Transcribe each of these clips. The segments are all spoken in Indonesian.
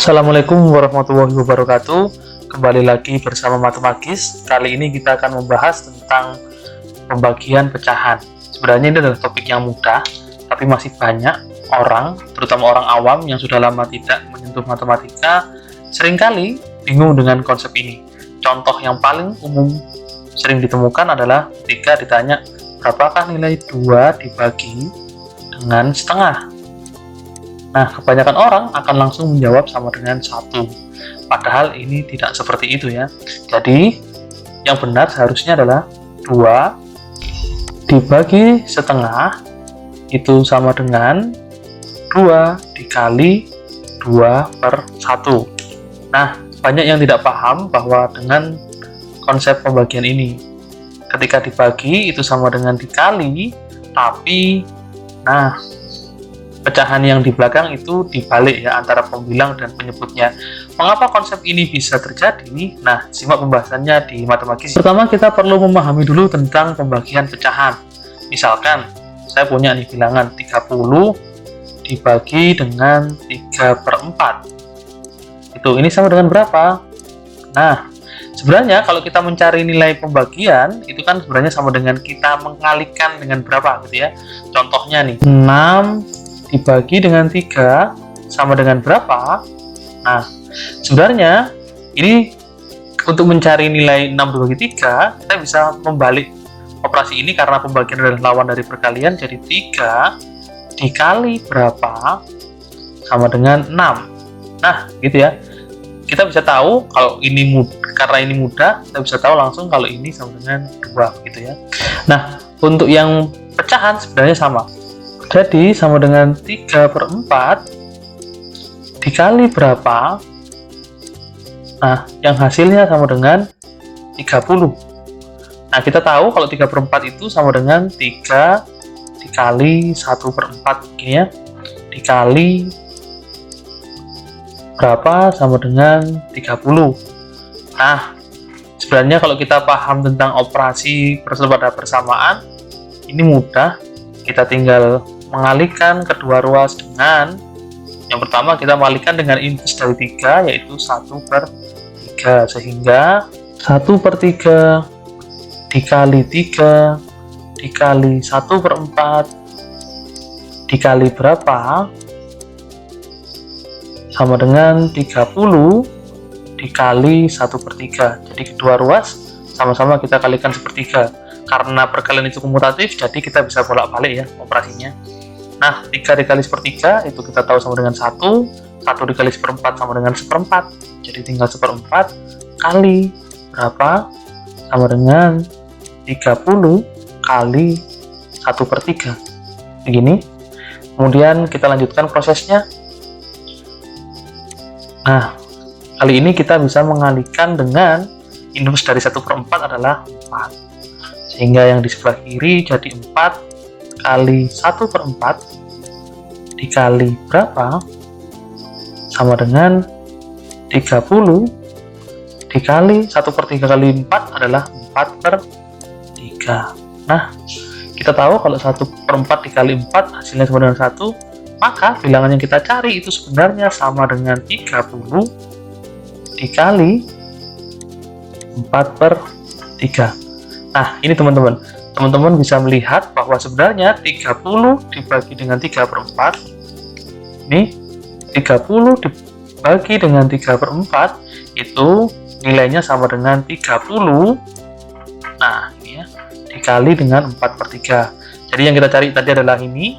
Assalamualaikum warahmatullahi wabarakatuh. Kembali lagi bersama Matemagis. Kali ini kita akan membahas tentang pembagian pecahan. Sebenarnya ini adalah topik yang mudah, tapi masih banyak orang, terutama orang awam yang sudah lama tidak menyentuh matematika, seringkali bingung dengan konsep ini. Contoh yang paling umum sering ditemukan adalah ketika ditanya berapakah nilai 2 dibagi dengan setengah. Nah, kebanyakan orang akan langsung menjawab sama dengan 1. Padahal ini tidak seperti itu ya. Jadi, yang benar seharusnya adalah 2 dibagi setengah itu sama dengan 2 dikali 2/1. Nah, banyak yang tidak paham bahwa dengan konsep pembagian ini, ketika dibagi itu sama dengan dikali, tapi pecahan yang di belakang itu dibalik ya antara pembilang dan penyebutnya. Mengapa konsep ini bisa terjadi? Nah, simak pembahasannya di Matemagis. Pertama, kita perlu memahami dulu tentang pembagian pecahan. Misalkan, saya punya nih bilangan 30 dibagi dengan 3/4. Ini sama dengan berapa? Nah, sebenarnya kalau kita mencari nilai pembagian, itu kan sebenarnya sama dengan kita mengalikan dengan berapa gitu ya. Contohnya nih, 6 dibagi dengan 3 sama dengan berapa? Nah, sebenarnya ini untuk mencari nilai 6 dibagi 3, kita bisa membalik operasi ini karena pembagian adalah lawan dari perkalian, jadi 3 dikali berapa sama dengan 6. Nah, gitu ya. Kita bisa tahu kalau ini karena ini mudah, kita bisa tahu langsung kalau ini sama dengan 2 gitu ya. Nah, untuk yang pecahan sebenarnya sama. Jadi sama dengan 3/4 dikali berapa? Nah, yang hasilnya sama dengan 30. Nah, kita tahu kalau 3/4 itu sama dengan 3 dikali 1/4 gini ya. Dikali berapa sama dengan 30. Nah, sebenarnya kalau kita paham tentang operasi pada persamaan, ini mudah. Kita tinggal mengalihkan kedua ruas dengan yang pertama kita mengalihkan dengan inverse dari 3 yaitu 1/3, sehingga 1/3 dikali 3 dikali 1/4 dikali berapa sama dengan 30 dikali 1/3. Jadi kedua ruas sama-sama kita kalikan 1/3. Karena perkalian itu komutatif, jadi kita bisa bolak-balik ya operasinya. Nah, 3 dikali 1/3 itu kita tahu sama dengan 1, 1 dikali 1/4 sama dengan 1/4. Jadi tinggal 1/4 kali berapa sama dengan 30 kali 1/3. Begini. Kemudian kita lanjutkan prosesnya. Nah, kali ini kita bisa mengalihkan dengan inverse dari 1/4 adalah 4. Sehingga yang di sebelah kiri jadi 4 kali 1/4 dikali berapa sama dengan 30 dikali 1/3 kali 4 adalah 4/3. Nah, kita tahu kalau 1/4 dikali 4 hasilnya sama dengan 1, maka bilangan yang kita cari itu sebenarnya sama dengan 30 dikali 4/3. Nah, ini teman-teman bisa melihat bahwa sebenarnya 30 dibagi dengan 3/4, ini 30 dibagi dengan 3/4 itu nilainya sama dengan 30. Nah, ini ya, dikali dengan 4/3. Jadi yang kita cari tadi adalah ini.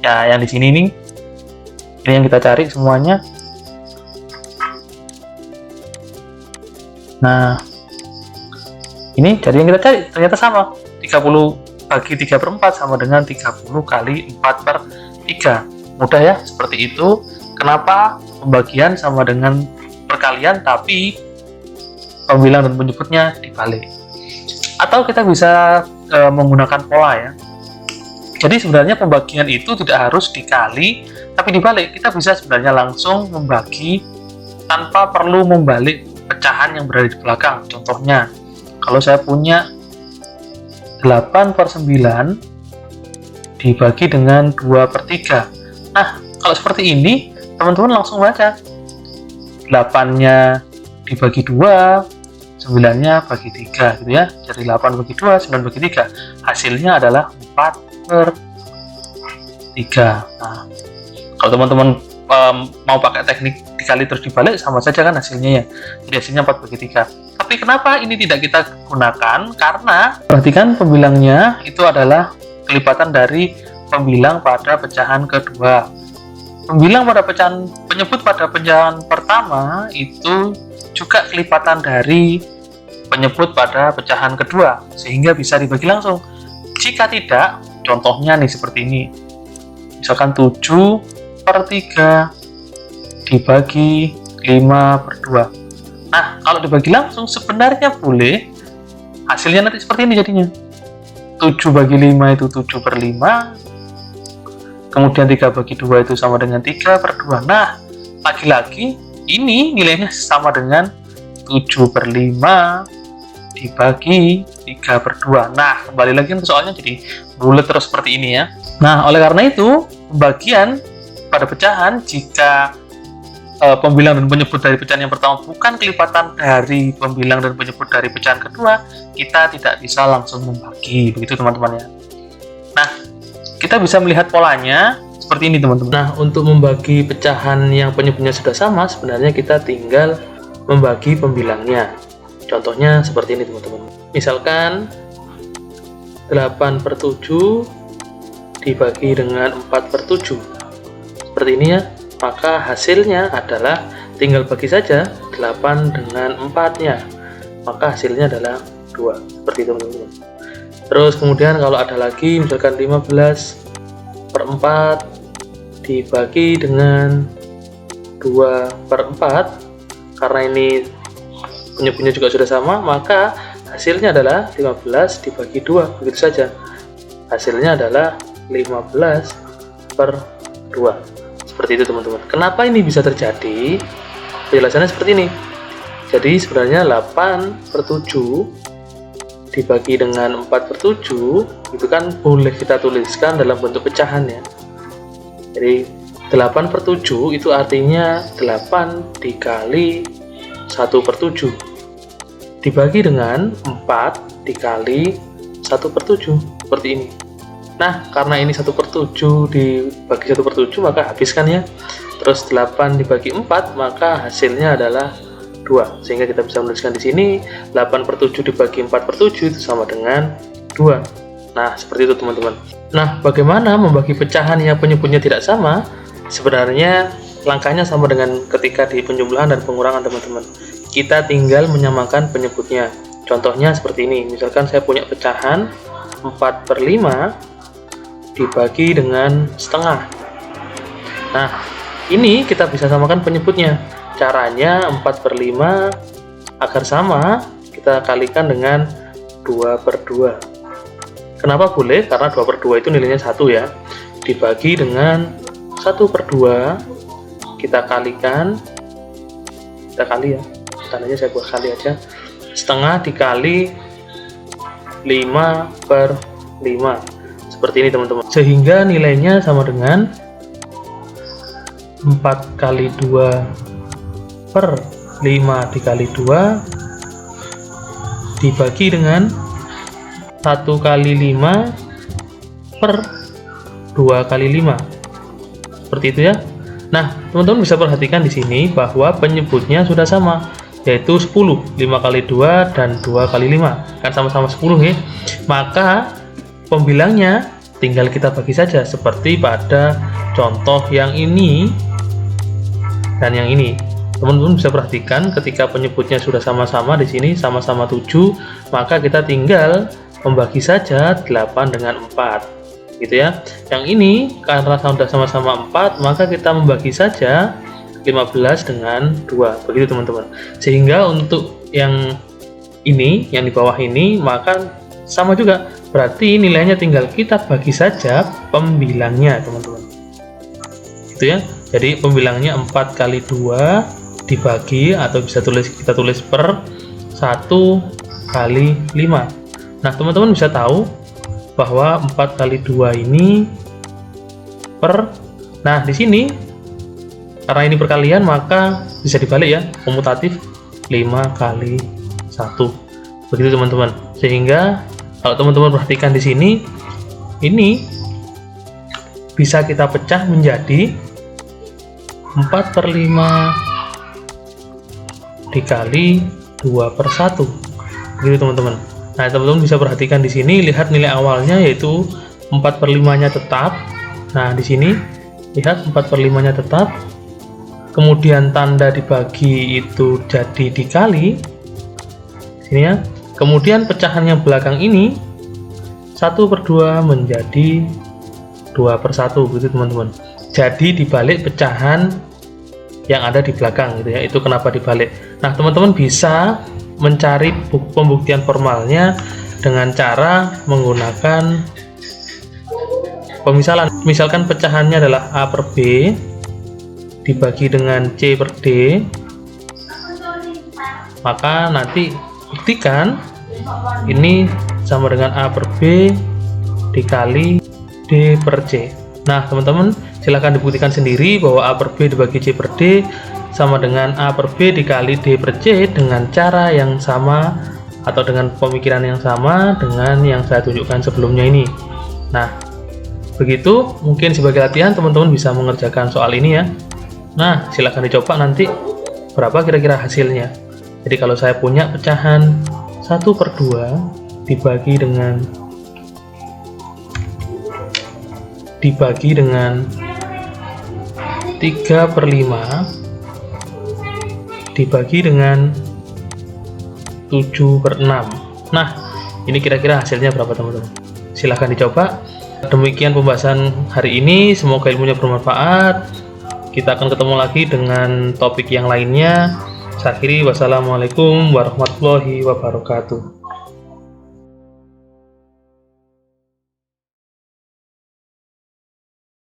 Ya, yang di sini nih. Ini yang kita cari semuanya. Nah, ini jadi yang kita cari ternyata sama. 30 bagi 3/4 sama dengan 30 kali 4/3. Mudah ya, seperti itu. Kenapa pembagian sama dengan perkalian tapi pembilang dan penyebutnya dibalik. Atau kita bisa menggunakan pola ya. Jadi sebenarnya pembagian itu tidak harus dikali tapi dibalik. Kita bisa sebenarnya langsung membagi tanpa perlu membalik pecahan yang berada di belakang. Contohnya, kalau saya punya 8/9 dibagi dengan 2/3. Nah, kalau seperti ini, teman-teman langsung baca. 8-nya dibagi 2, 9-nya bagi 3 gitu ya. Jadi 8 bagi 2, 9 bagi 3. Hasilnya adalah 4 per 3. Nah, kalau teman-teman mau pakai teknik dikali terus dibalik, sama saja kan hasilnya ya. Jadi hasilnya 4 bagi 3. Tapi kenapa ini tidak kita gunakan? Karena perhatikan pembilangnya itu adalah kelipatan dari pembilang pada pecahan kedua. Pembilang pada penyebut pada pecahan pertama itu juga kelipatan dari penyebut pada pecahan kedua, sehingga bisa dibagi langsung. Jika tidak, contohnya nih seperti ini. Misalkan 7 per 3 dibagi 5 per 2. Nah, kalau dibagi langsung sebenarnya boleh. Hasilnya nanti seperti ini jadinya. 7 bagi 5 itu 7 per 5. Kemudian 3 bagi 2 itu sama dengan 3 per 2. Nah, lagi-lagi ini nilainya sama dengan 7 per 5 dibagi 3 per 2. Nah, kembali lagi ke soalnya jadi bulat terus seperti ini ya. Nah, oleh karena itu, pembagian pada pecahan jika pembilang dan penyebut dari pecahan yang pertama bukan kelipatan dari pembilang dan penyebut dari pecahan kedua, kita tidak bisa langsung membagi. Begitu teman-teman ya. Nah, kita bisa melihat polanya seperti ini teman-teman. Nah, untuk membagi pecahan yang penyebutnya sudah sama, sebenarnya kita tinggal membagi pembilangnya. Contohnya seperti ini teman-teman. Misalkan 8 per 7 dibagi dengan 4 per 7. Seperti ini ya. Maka hasilnya adalah tinggal bagi saja 8 dengan 4-nya. Maka hasilnya adalah 2. Seperti itu teman-teman. Terus kemudian kalau ada lagi misalkan 15 per 4 dibagi dengan 2 per 4, karena ini penyebutnya juga sudah sama, maka hasilnya adalah 15 dibagi 2. Begitu saja. Hasilnya adalah 15 per 2. Seperti itu teman-teman. Kenapa ini bisa terjadi? Penjelasannya seperti ini. Jadi sebenarnya 8 per 7 dibagi dengan 4 per 7 itu kan boleh kita tuliskan dalam bentuk pecahan ya. Jadi 8 per 7 itu artinya 8 dikali 1 per 7 dibagi dengan 4 dikali 1 per 7 seperti ini. Nah, karena ini 1 per 7 dibagi 1 per 7 maka habiskan ya. Terus 8 dibagi 4 maka hasilnya adalah 2. Sehingga kita bisa menuliskan di sini 8 per 7 dibagi 4 per 7 itu sama dengan 2. Nah, seperti itu teman-teman. Nah, bagaimana membagi pecahan yang penyebutnya tidak sama? Sebenarnya langkahnya sama dengan ketika di penjumlahan dan pengurangan teman-teman. Kita tinggal menyamakan penyebutnya. Contohnya seperti ini. Misalkan saya punya pecahan 4 per 5 dibagi dengan setengah. Nah, ini kita bisa samakan penyebutnya. Caranya 4 per 5 agar sama, kita kalikan dengan 2 per 2. Kenapa boleh? Karena 2 per 2 itu nilainya 1 ya. Dibagi dengan 1 per 2, kita kalikan, kita kali ya. Tandanya saya buat kali aja. Setengah dikali 5 per 5. Seperti ini teman-teman. Sehingga nilainya sama dengan 4 kali 2 per 5 dikali 2 dibagi dengan 1 kali 5 per 2 kali 5. Seperti itu ya. Nah, teman-teman bisa perhatikan di sini bahwa penyebutnya sudah sama, yaitu 10. 5 kali 2 dan 2 kali 5 kan sama-sama 10 ya. Maka pembilangnya tinggal kita bagi saja seperti pada contoh yang ini dan yang ini. Teman-teman bisa perhatikan ketika penyebutnya sudah sama-sama di sini sama-sama 7, maka kita tinggal membagi saja 8 dengan 4 gitu ya. Yang ini karena sudah sama-sama 4, maka kita membagi saja 15 dengan 2. Begitu teman-teman. Sehingga untuk yang ini, yang di bawah ini, maka sama juga. Berarti nilainya tinggal kita bagi saja pembilangnya teman-teman. Gitu ya. Jadi pembilangnya 4 kali 2 dibagi, atau bisa kita tulis per 1 kali 5. Nah, teman-teman bisa tahu bahwa 4 kali 2 ini per, nah di sini Karena ini perkalian maka bisa dibalik ya, komutatif 5 kali 1. Begitu teman-teman. Sehingga kalau teman-teman perhatikan di sini, ini bisa kita pecah menjadi 4/5 dikali 2/1. Begitu teman-teman. Nah, teman-teman bisa perhatikan di sini, lihat nilai awalnya yaitu 4/5-nya tetap. Nah, di sini lihat 4/5-nya tetap. Kemudian tanda dibagi itu jadi dikali. Sini ya. Kemudian pecahan yang belakang ini 1/2 menjadi 2/1, begitu teman-teman. Jadi dibalik pecahan yang ada di belakang gitu ya. Itu kenapa dibalik. Nah, teman-teman bisa mencari pembuktian formalnya dengan cara menggunakan pemisalan. Misalkan pecahannya adalah A per B dibagi dengan C per D, maka nanti buktikan ini sama dengan A per B dikali D per C. Nah, teman-teman silahkan dibuktikan sendiri bahwa A per B dibagi C per D sama dengan A per B dikali D per C dengan cara yang sama atau dengan pemikiran yang sama dengan yang saya tunjukkan sebelumnya ini. Nah, begitu mungkin sebagai latihan teman-teman bisa mengerjakan soal ini ya. Nah, silahkan dicoba nanti berapa kira-kira hasilnya. Jadi kalau saya punya pecahan 1/2 dibagi dengan 3/5 dibagi dengan 7/6. Nah, ini kira-kira hasilnya berapa teman-teman? Silahkan dicoba. Demikian pembahasan hari ini, semoga ilmunya bermanfaat. Kita akan ketemu lagi dengan topik yang lainnya. Saya akhiri, wassalamualaikum warahmatullahi wabarakatuh.